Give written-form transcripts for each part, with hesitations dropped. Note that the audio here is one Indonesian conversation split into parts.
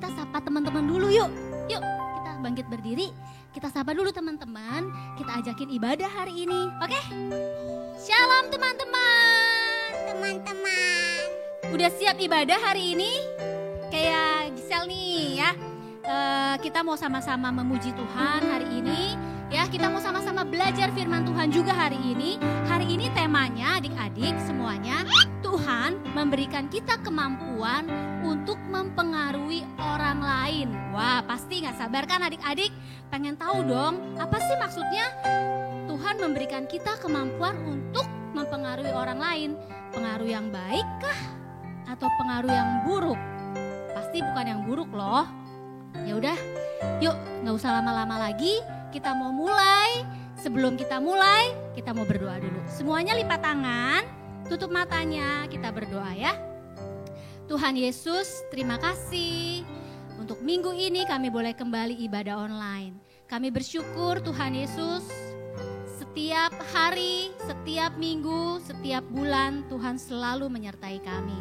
kita sapa teman-teman dulu yuk. Yuk, kita bangkit berdiri. Kita sapa dulu teman-teman. Kita ajakin ibadah hari ini. Oke? Shalom teman-teman. Teman-teman, Udah siap ibadah hari ini? Kayak Gisel nih ya. Kita mau sama-sama memuji Tuhan hari ini. Ya, kita mau sama-sama belajar firman Tuhan juga hari ini. Hari ini temanya adik-adik semuanya, Tuhan memberikan kita kemampuan untuk mempengaruhi orang lain. Wah, pasti gak sabar kan adik-adik? Pengen tahu dong, apa sih maksudnya Tuhan memberikan kita kemampuan untuk mempengaruhi orang lain? Pengaruh yang baik kah? Atau pengaruh yang buruk? Pasti bukan yang buruk loh. Ya udah, yuk gak usah lama-lama lagi. Kita mau mulai. Sebelum kita mulai, kita mau berdoa dulu. Semuanya lipat tangan, tutup matanya, kita berdoa ya. Tuhan Yesus, terima kasih untuk minggu ini kami boleh kembali ibadah online. Kami bersyukur Tuhan Yesus, setiap hari, setiap minggu, setiap bulan Tuhan selalu menyertai kami.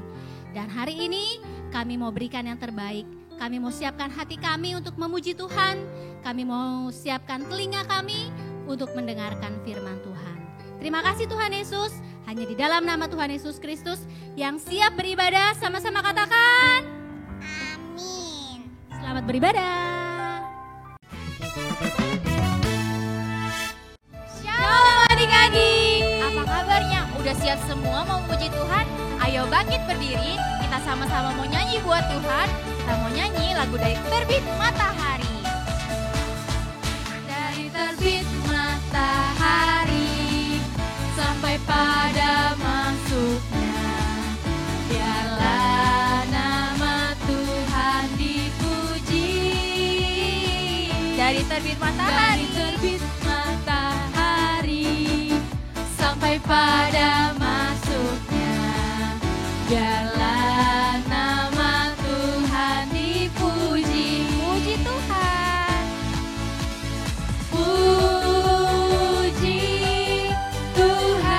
Dan hari ini kami mau berikan yang terbaik. Kami mau siapkan hati kami untuk memuji Tuhan. Kami mau siapkan telinga kami untuk mendengarkan firman Tuhan. Terima kasih Tuhan Yesus. Hanya di dalam nama Tuhan Yesus Kristus yang siap beribadah, sama-sama katakan amin. selamat beribadah. Shalom adik-adik, apa kabarnya? Udah siap semua mau memuji Tuhan? Ayo bangkit berdiri, kita sama-sama mau nyanyi buat Tuhan. Kita mau nyanyi lagu dari Terbit Matahari. Dari terbit matahari sampai pada masuknya, biarlah nama Tuhan dipuji. Dari terbit matahari, sampai pada masuknya, biarlah nama Tuhan dipuji. Puji Tuhan, puji Tuhan,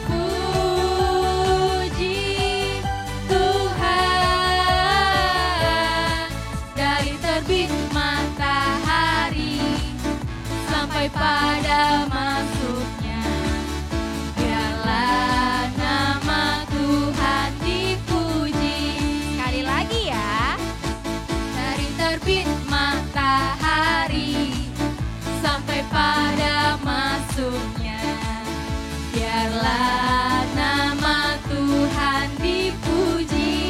puji Tuhan. Dari terbit matahari sampai pada masuknya, biarlah nama Tuhan dipuji. Sekali lagi ya. Dari terbit matahari sampai pada masuknya, biarlah nama Tuhan dipuji.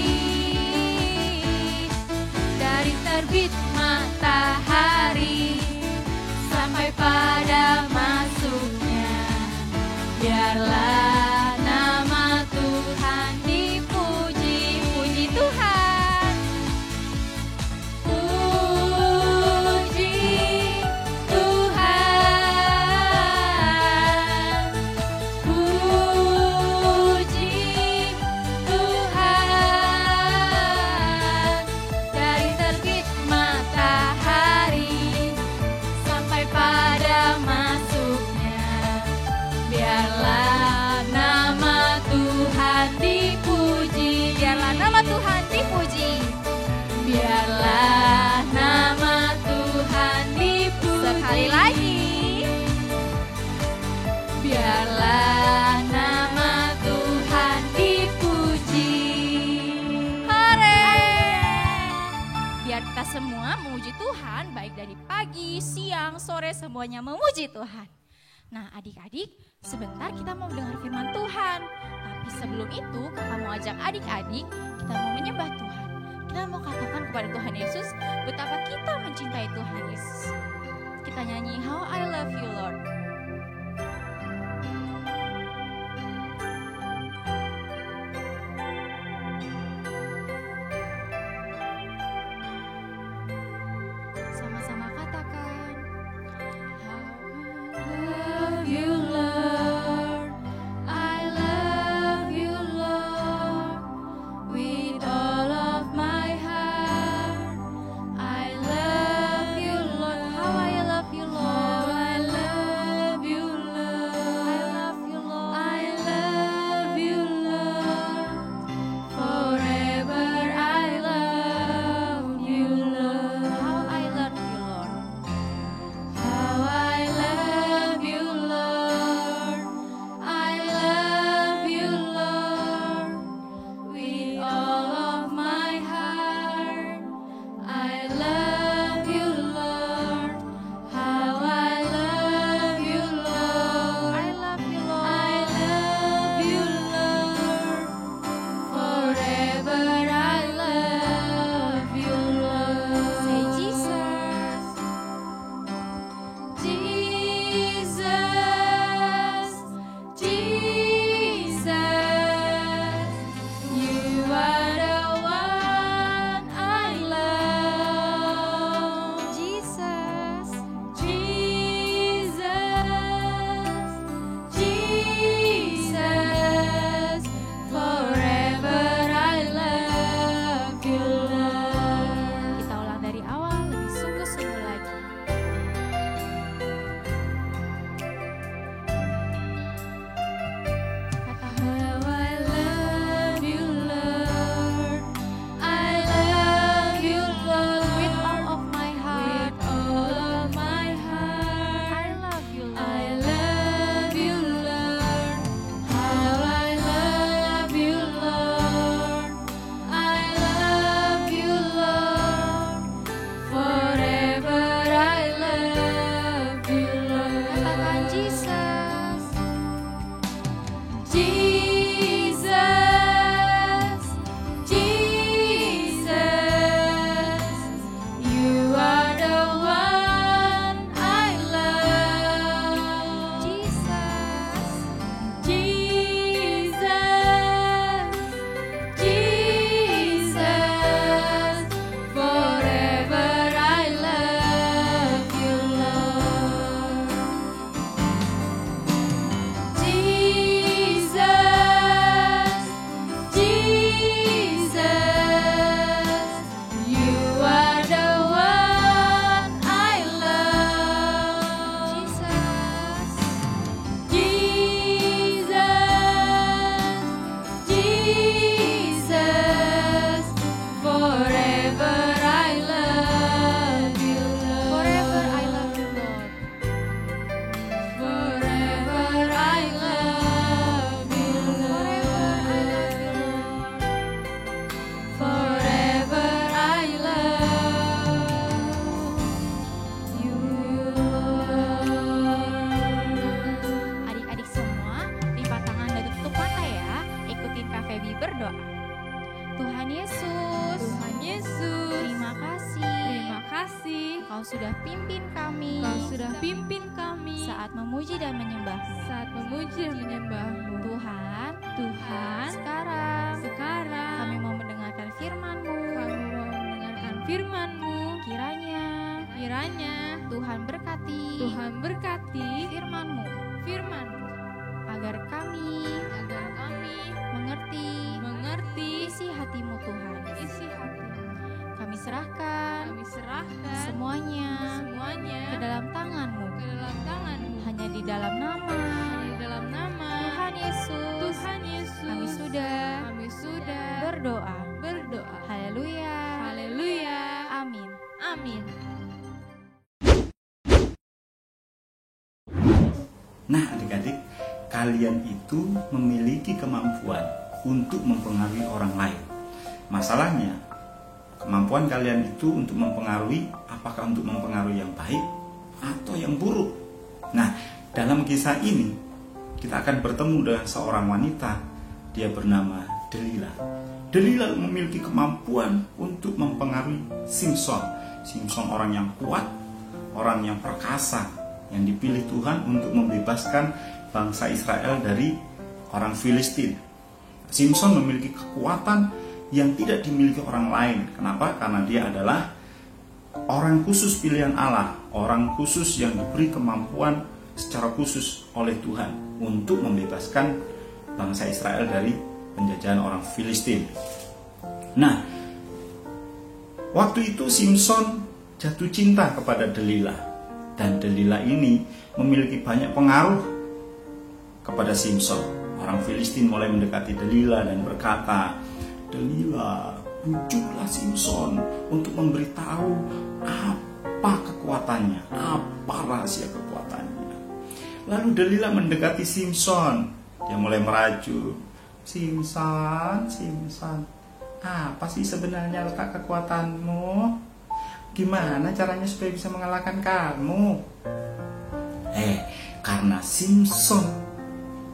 Dari terbit matahari sampai pada masuknya, biarlah nama Tuhan dipuji. Puji Tuhan, puji Tuhan, puji Tuhan. Dari terbit matahari sampai pada masuknya, biarlah nama Tuhan dipuji. Biarlah nama Tuhan dipuji. Biarlah nama Tuhan dipuji. Sekali lagi. Biarlah nama Tuhan dipuji. Hore! Biar kita semua memuji Tuhan, baik dari pagi, siang, sore, semuanya memuji Tuhan. Nah adik-adik, sebentar kita mau dengar firman Tuhan. Tapi sebelum itu, kakak mau ajak adik-adik, kita mau menyembah Tuhan. Kita mau katakan kepada Tuhan Yesus, betapa kita mencintai Tuhan Yesus. Kita nyanyi, How I Love You Lord. Sama-sama katakan, How I love you Lord, I love you Lord, with all of my heart, I love you Lord. How I love you Lord, I love Jesus, Jesus, Jesus, you are the one I love. Jesus, Jesus, Jesus, forever I love you, Lord. Jesus, Jesus, you are the one I love. Jesus, Jesus, forever I love you, Lord. Forever I love you, Lord. Forever I love you, Lord. Forever I love you, Lord. Adik-adik semua, lipat tangan dan tutup mata ya. Ikutin Kak Feby berdoa. Tuhan Yesus, terima kasih. Kau sudah pimpin kami. Saat memuji dan menyembah-Mu. Tuhan, sekarang kami mau mendengarkan firman-Mu. Kiranya Tuhan berkati firman-Mu agar kami mengerti isi hati-Mu, Tuhan. Kami serahkan semuanya ke dalam tangan-Mu. Hanya di dalam nama Tuhan Yesus kami sudah berdoa. Haleluya. Amin. Nah adik-adik, kalian itu memiliki kemampuan untuk mempengaruhi orang lain. Masalahnya, kemampuan kalian itu untuk mempengaruhi, apakah untuk mempengaruhi yang baik atau yang buruk? Nah, dalam kisah ini kita akan bertemu dengan seorang wanita. Dia bernama Delila. Delila memiliki kemampuan untuk mempengaruhi Simson. Simson orang yang kuat, orang yang perkasa, yang dipilih Tuhan untuk membebaskan bangsa Israel dari orang Filistin. Simson memiliki kekuatan yang tidak dimiliki orang lain. Kenapa? Karena dia adalah orang khusus pilihan Allah, orang khusus yang diberi kemampuan secara khusus oleh Tuhan untuk membebaskan bangsa Israel dari penjajahan orang Filistin. Nah, waktu itu Simson jatuh cinta kepada Delila, dan Delila ini memiliki banyak pengaruh kepada Simson. Orang Filistin mulai mendekati Delila dan berkata, "Delila, bujuklah Simson untuk memberitahu apa kekuatannya, apa rahasia kekuatannya." Lalu Delila mendekati Simson. Dia mulai merajuk, Simson, apa sih sebenarnya letak kekuatanmu? Gimana caranya supaya bisa mengalahkan kamu?" Karena Simson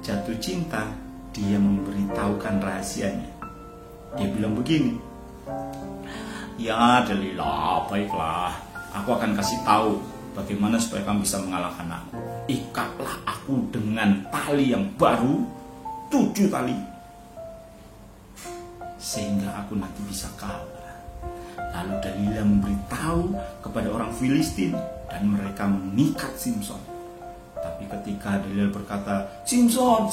jatuh cinta, dia memberitahukan rahasianya. Dia bilang begini, "Ya Delila, baiklah, aku akan kasih tahu bagaimana supaya kamu bisa mengalahkan aku. Ikatlah aku dengan tali yang baru, 7 tali, sehingga aku nanti bisa kalah." Lalu Delila memberitahu kepada orang Filistin dan mereka mengikat Simson. Tapi ketika Delila berkata, Simson,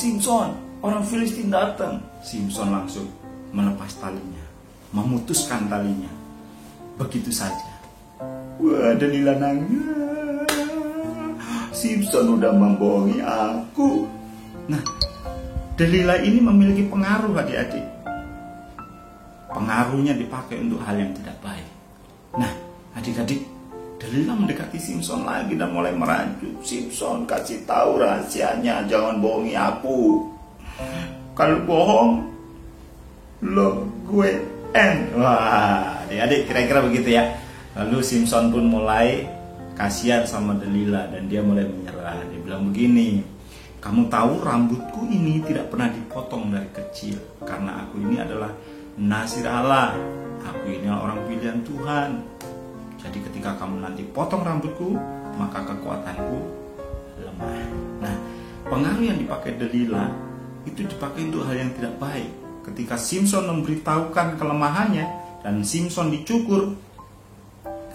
orang Filistin datang," Simson langsung melepas talinya, memutuskan talinya. Begitu saja. Wah, Delila nangis. Simson udah membohongi aku. Nah, Delila ini memiliki pengaruh adik-adik. Pengaruhnya dipakai untuk hal yang tidak baik. Nah, adik-adik, Delila mendekati Simson lagi dan mulai merajuk, "Simson, kasih tahu rahasianya, jangan bohongi aku. Kalau bohong, lo gue end." Wah, adik-adik kira-kira begitu ya. Lalu Simson pun mulai kasihan sama Delila dan dia mulai menyerah. Dia bilang begini, kamu tahu rambutku ini tidak pernah dipotong dari kecil, karena aku ini adalah Nasir Allah, aku ini orang pilihan Tuhan. Jadi ketika kamu nanti potong rambutku, maka kekuatanku lemah. Nah, pengaruh yang dipakai Delila itu dipakai untuk hal yang tidak baik. Ketika Simson memberitahukan kelemahannya dan Simson dicukur,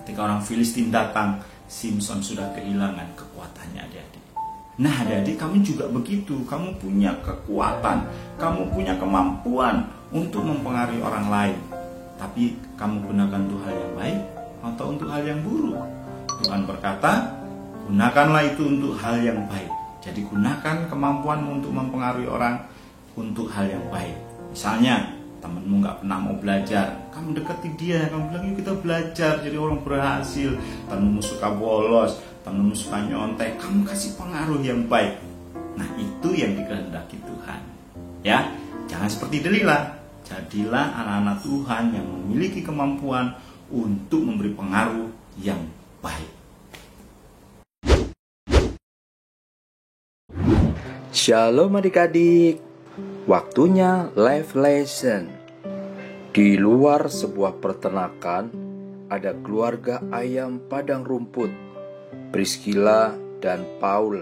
ketika orang Filistin datang, Simson sudah kehilangan kekuatannya, adik-adik. Nah, adik-adik, kamu juga begitu. Kamu punya kekuatan, kamu punya kemampuan untuk mempengaruhi orang lain. Tapi kamu gunakan untuk hal yang baik atau untuk hal yang buruk? Tuhan berkata, gunakanlah itu untuk hal yang baik. Jadi gunakan kemampuanmu untuk mempengaruhi orang untuk hal yang baik. Misalnya, temenmu gak pernah mau belajar, kamu dekati dia, kamu bilang, yuk kita belajar jadi orang berhasil. Temenmu suka bolos, temenmu suka nyontek, kamu kasih pengaruh yang baik. Nah, itu yang dikehendaki Tuhan. Ya, jangan seperti Delila. Jadilah anak-anak Tuhan yang memiliki kemampuan untuk memberi pengaruh yang baik. Shalom adik-adik, waktunya live lesson. Di luar sebuah peternakan ada keluarga ayam padang rumput, Priscilla dan Paul.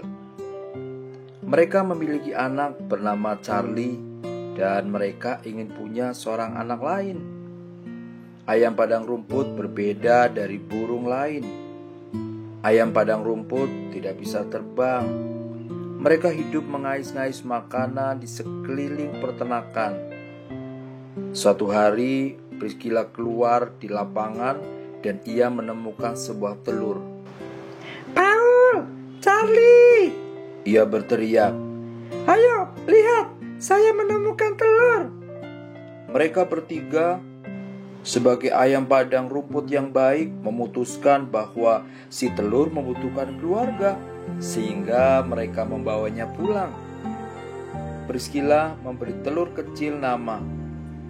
Mereka memiliki anak bernama Charlie dan mereka ingin punya seorang anak lain. Ayam padang rumput berbeda dari burung lain. Ayam padang rumput tidak bisa terbang. Mereka hidup mengais-ngais makanan di sekeliling peternakan. Suatu hari, Priscilla keluar di lapangan dan ia menemukan sebuah telur. Paul, Charlie, Ia berteriak, ayo lihat, saya menemukan telur. Mereka bertiga sebagai ayam padang rumput yang baik memutuskan bahwa si telur membutuhkan keluarga, sehingga mereka membawanya pulang. Priscilla memberi telur kecil nama.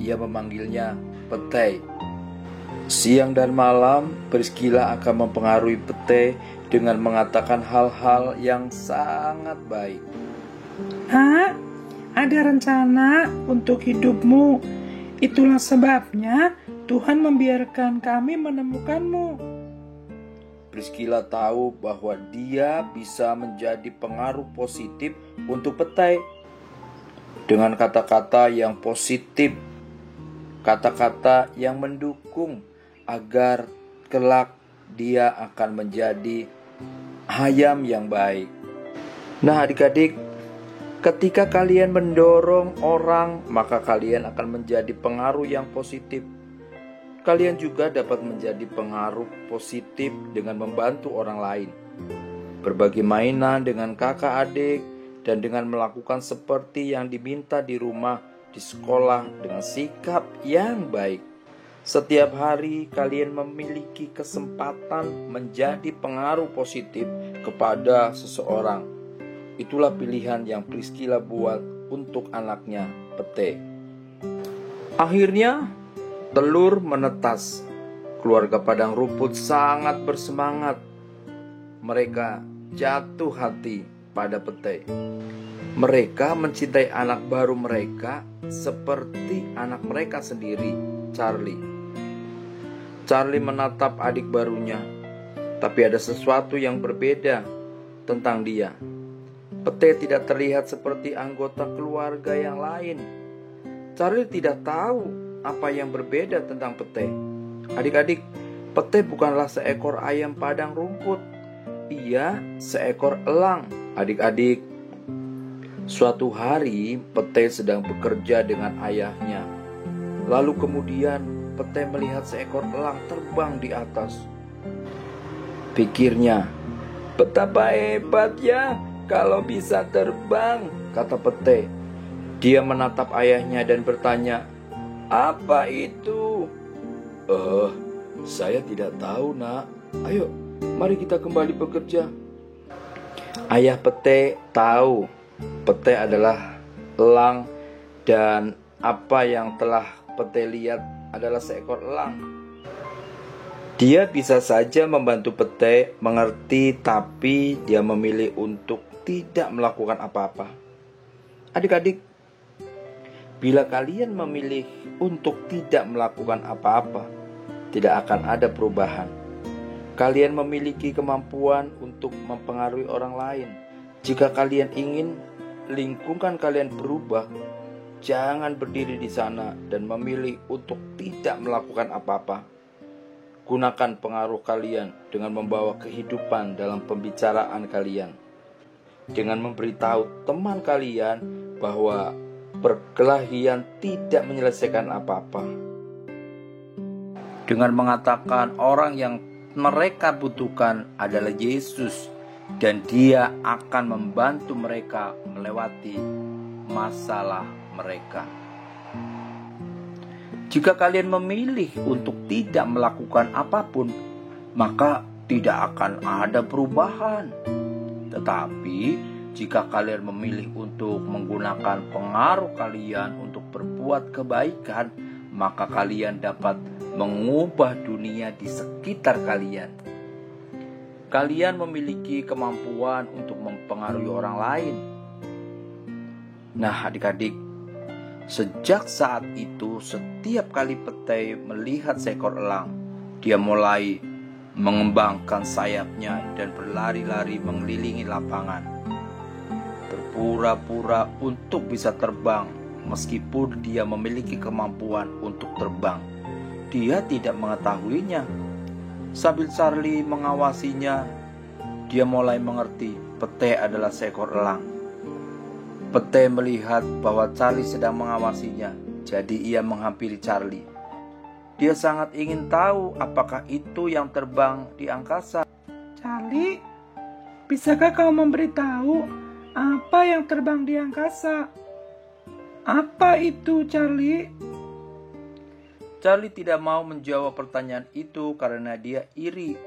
Ia memanggilnya Petai. Siang dan malam Priscilla akan mempengaruhi Petai dengan mengatakan hal-hal yang sangat baik. Nak, ada rencana untuk hidupmu. Itulah sebabnya Tuhan membiarkan kami menemukanmu. Priscilla tahu bahwa dia bisa menjadi pengaruh positif untuk Petai. Dengan kata-kata yang positif, kata-kata yang mendukung agar kelak dia akan menjadi ayam yang baik. Nah adik-adik, ketika kalian mendorong orang, maka kalian akan menjadi pengaruh yang positif. Kalian juga dapat menjadi pengaruh positif dengan membantu orang lain, berbagi mainan dengan kakak adik, dan dengan melakukan seperti yang diminta di rumah, di sekolah dengan sikap yang baik. Setiap hari kalian memiliki kesempatan menjadi pengaruh positif kepada seseorang. Itulah pilihan yang Priscilla buat untuk anaknya, Petai. Akhirnya, telur menetas. Keluarga padang rumput sangat bersemangat. Mereka jatuh hati pada Petai. Mereka mencintai anak baru mereka seperti anak mereka sendiri, Charlie. Charlie menatap adik barunya, tapi ada sesuatu yang berbeda tentang dia. Petai tidak terlihat seperti anggota keluarga yang lain. Charlie tidak tahu apa yang berbeda tentang Petai. Adik-adik, Petai bukanlah seekor ayam padang rumput. Ia seekor elang. Adik-adik, suatu hari Petai sedang bekerja dengan ayahnya. Lalu kemudian Petai melihat seekor elang terbang di atas. Pikirnya, betapa hebatnya kalau bisa terbang, kata Petai. Dia menatap ayahnya dan bertanya, apa itu? Saya tidak tahu, nak. Ayo, mari kita kembali bekerja. Ayah Petai tahu Petai adalah elang dan apa yang telah Petai lihat adalah seekor elang. Dia bisa saja membantu Pete mengerti, tapi dia memilih untuk tidak melakukan apa-apa. Adik-adik, bila kalian memilih untuk tidak melakukan apa-apa, tidak akan ada perubahan. Kalian memiliki kemampuan untuk mempengaruhi orang lain. Jika kalian ingin lingkungan kalian berubah, jangan berdiri di sana dan memilih untuk tidak melakukan apa-apa. Gunakan pengaruh kalian dengan membawa kehidupan dalam pembicaraan kalian. Dengan memberitahu teman kalian bahwa perkelahian tidak menyelesaikan apa-apa. Dengan mengatakan orang yang mereka butuhkan adalah Yesus, dan Dia akan membantu mereka melewati masalah mereka. Jika kalian memilih untuk tidak melakukan apapun, maka tidak akan ada perubahan. Tetapi jika kalian memilih untuk menggunakan pengaruh kalian untuk berbuat kebaikan, maka kalian dapat mengubah dunia di sekitar kalian. Kalian memiliki kemampuan untuk mempengaruhi orang lain. Nah, adik-adik, sejak saat itu, setiap kali Pete melihat seekor elang, dia mulai mengembangkan sayapnya dan berlari-lari mengelilingi lapangan, berpura-pura untuk bisa terbang. Meskipun dia memiliki kemampuan untuk terbang, dia tidak mengetahuinya. Sambil Charlie mengawasinya, dia mulai mengerti Pete adalah seekor elang. Pete melihat bahwa Charlie sedang mengawasinya, jadi ia menghampiri Charlie. Dia sangat ingin tahu apakah itu yang terbang di angkasa. Charlie, bisakah kau memberitahu apa yang terbang di angkasa? Apa itu, Charlie? Charlie tidak mau menjawab pertanyaan itu karena dia iri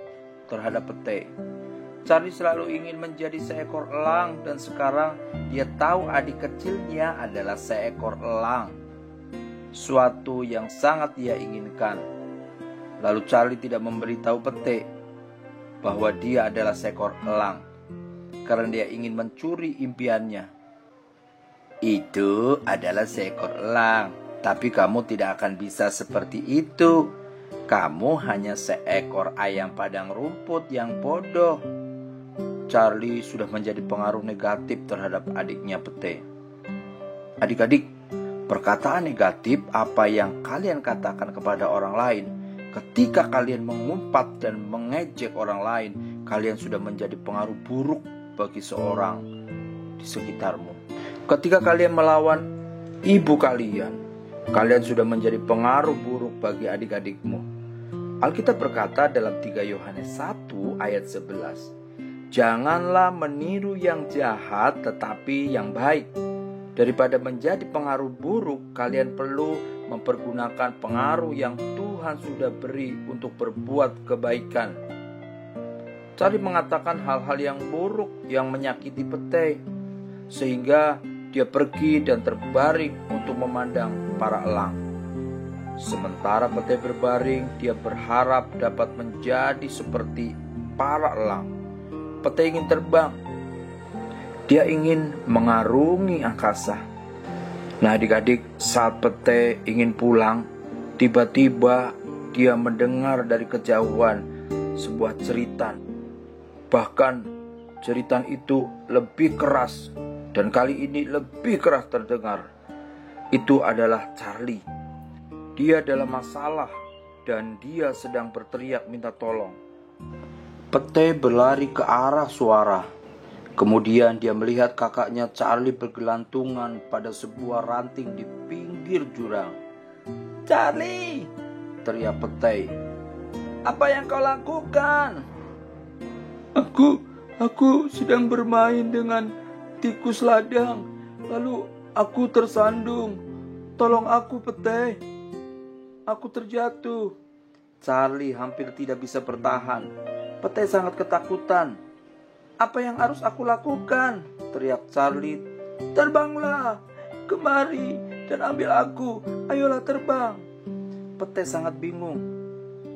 terhadap Pete. Charlie selalu ingin menjadi seekor elang, dan sekarang dia tahu adik kecilnya adalah seekor elang. Suatu yang sangat dia inginkan. Lalu Charlie tidak memberitahu Pete bahwa dia adalah seekor elang karena dia ingin mencuri impiannya. Itu adalah seekor elang, tapi kamu tidak akan bisa seperti itu. Kamu hanya seekor ayam padang rumput yang bodoh. Charlie sudah menjadi pengaruh negatif terhadap adiknya Pete. Adik-adik, perkataan negatif apa yang kalian katakan kepada orang lain, ketika kalian mengumpat dan mengejek orang lain, kalian sudah menjadi pengaruh buruk bagi seorang di sekitarmu. Ketika kalian melawan ibu kalian, kalian sudah menjadi pengaruh buruk bagi adik-adikmu. Alkitab berkata dalam 3 Yohanes 1 ayat 11, janganlah meniru yang jahat tetapi yang baik. Daripada menjadi pengaruh buruk, kalian perlu mempergunakan pengaruh yang Tuhan sudah beri untuk berbuat kebaikan. Charlie mengatakan hal-hal yang buruk yang menyakiti Pete, sehingga dia pergi dan terbaring untuk memandang para elang. Sementara Pete berbaring, dia berharap dapat menjadi seperti para elang. Pete ingin terbang. Dia ingin mengarungi angkasa. Nah, adik-adik, saat Pete ingin pulang, tiba-tiba dia mendengar dari kejauhan sebuah jeritan. Bahkan jeritan itu lebih keras, dan kali ini lebih keras terdengar. Itu adalah Charlie. Dia dalam masalah dan dia sedang berteriak minta tolong. Pete berlari ke arah suara. Kemudian dia melihat kakaknya Charlie bergelantungan pada sebuah ranting di pinggir jurang. "Charlie!" teriak Pete. "Apa yang kau lakukan?" Aku sedang bermain dengan tikus ladang. Lalu aku tersandung. Tolong aku, Pete. Aku terjatuh. Charlie hampir tidak bisa bertahan. Pete sangat ketakutan. "Apa yang harus aku lakukan?" teriak Charlie. "Terbanglah kemari dan ambil aku. Ayolah terbang." Pete sangat bingung.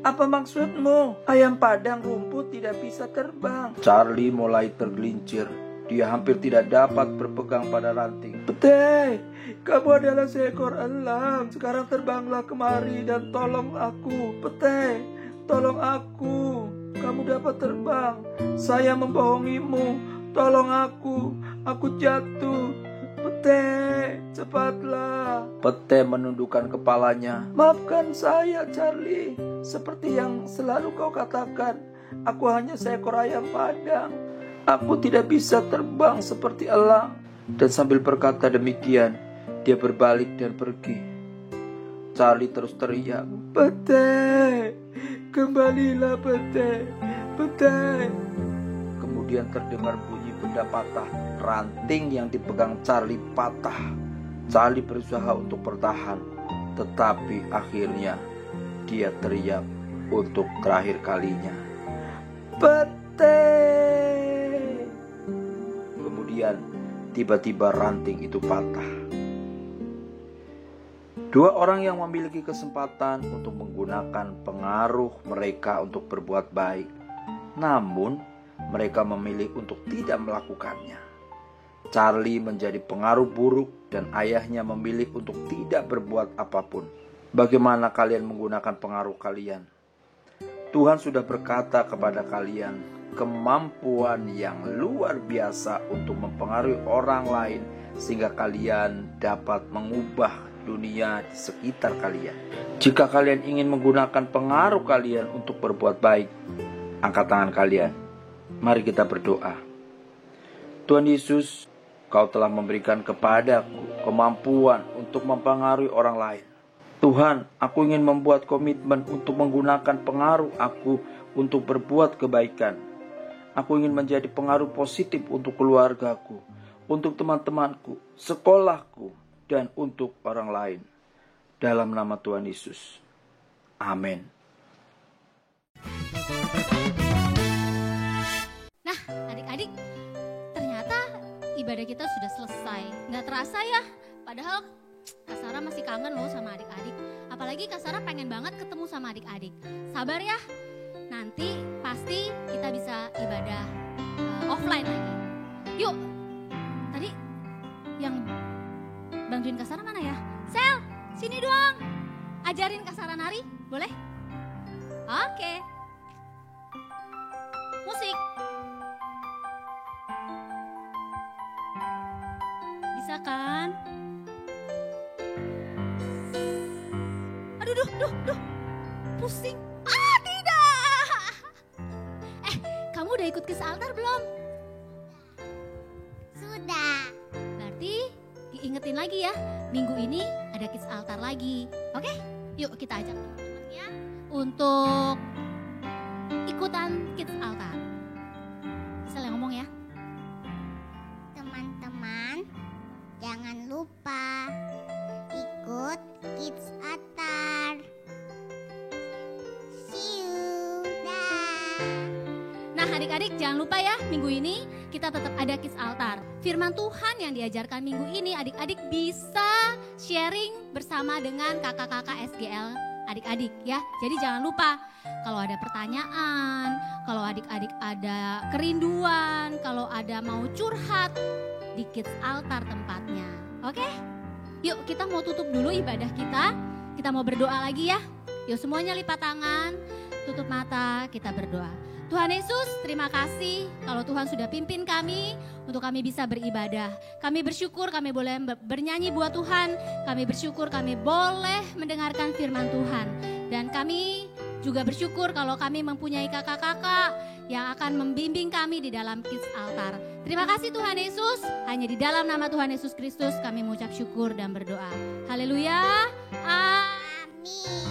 Apa maksudmu? Ayam padang rumput tidak bisa terbang. Charlie mulai tergelincir. Dia hampir tidak dapat berpegang pada ranting. Pete, kamu adalah seekor elang. Sekarang terbanglah kemari dan tolong aku. Pete, tolong aku. Kamu dapat terbang. Saya membohongimu. Tolong aku. Aku jatuh. Pete, cepatlah. Pete menundukkan kepalanya. Maafkan saya, Charlie. Seperti yang selalu kau katakan, aku hanya seekor ayam padang. Aku tidak bisa terbang seperti elang. Dan sambil berkata demikian, dia berbalik dan pergi. Charlie terus teriak, Pete, kembalilah Pete, Pete. Kemudian terdengar bunyi benda patah. Ranting yang dipegang Charlie patah. Charlie berusaha untuk bertahan, tetapi akhirnya dia teriak untuk terakhir kalinya, Pete. Kemudian tiba-tiba ranting itu patah. Dua orang yang memiliki kesempatan untuk menggunakan pengaruh mereka untuk berbuat baik, namun mereka memilih untuk tidak melakukannya. Charlie menjadi pengaruh buruk dan ayahnya memilih untuk tidak berbuat apapun. Bagaimana kalian menggunakan pengaruh kalian? Tuhan sudah berkata kepada kalian kemampuan yang luar biasa untuk mempengaruhi orang lain sehingga kalian dapat mengubah dunia di sekitar kalian. Jika kalian ingin menggunakan pengaruh kalian untuk berbuat baik, angkat tangan kalian. Mari kita berdoa. Tuhan Yesus, Kau telah memberikan kepadaku kemampuan untuk mempengaruhi orang lain. Tuhan, aku ingin membuat komitmen untuk menggunakan pengaruh aku untuk berbuat kebaikan. Aku ingin menjadi pengaruh positif untuk keluargaku, untuk teman-temanku, sekolahku, dan untuk orang lain. Dalam nama Tuhan Yesus. Amin. Nah, adik-adik, ternyata ibadah kita sudah selesai. Nggak terasa ya, padahal Kak Sarah masih kangen loh sama adik-adik. Apalagi Kak Sarah pengen banget ketemu sama adik-adik. Sabar ya, nanti pasti kita bisa ibadah offline lagi. Yuk, tadi yang bantuin Kak Sarah mana ya? Sel, sini doang. Ajarin Kak Sarah nari, boleh? Oke. Musik. Bisa kan? Aduh, duh. Pusing. Ah, tidak. Kamu udah ikut ke altar belum? Sudah. Berarti diingetin lagi ya, minggu ini ada kids altar lagi. Oke? Yuk kita ajak teman-temannya untuk ikutan kids altar. Bisa yang ngomong ya? Teman-teman, jangan lupa ikut Kids Altar. See you. Dah. Nah adik-adik jangan lupa ya, minggu ini kita tetap ada kids altar. Firman Tuhan yang diajarkan minggu ini adik-adik bisa sharing bersama dengan kakak-kakak SGL adik-adik ya. Jadi jangan lupa kalau ada pertanyaan, kalau adik-adik ada kerinduan, kalau ada mau curhat di kids altar tempatnya. Oke? Yuk kita mau tutup dulu ibadah kita. Kita mau berdoa lagi ya. Yuk semuanya lipat tangan, tutup mata, kita berdoa. Tuhan Yesus, terima kasih kalau Tuhan sudah pimpin kami untuk kami bisa beribadah. Kami bersyukur kami boleh bernyanyi buat Tuhan. Kami bersyukur kami boleh mendengarkan firman Tuhan. Dan kami juga bersyukur kalau kami mempunyai kakak-kakak yang akan membimbing kami di dalam kids altar. Terima kasih Tuhan Yesus. Hanya di dalam nama Tuhan Yesus Kristus kami mengucap syukur dan berdoa. Haleluya. Amin.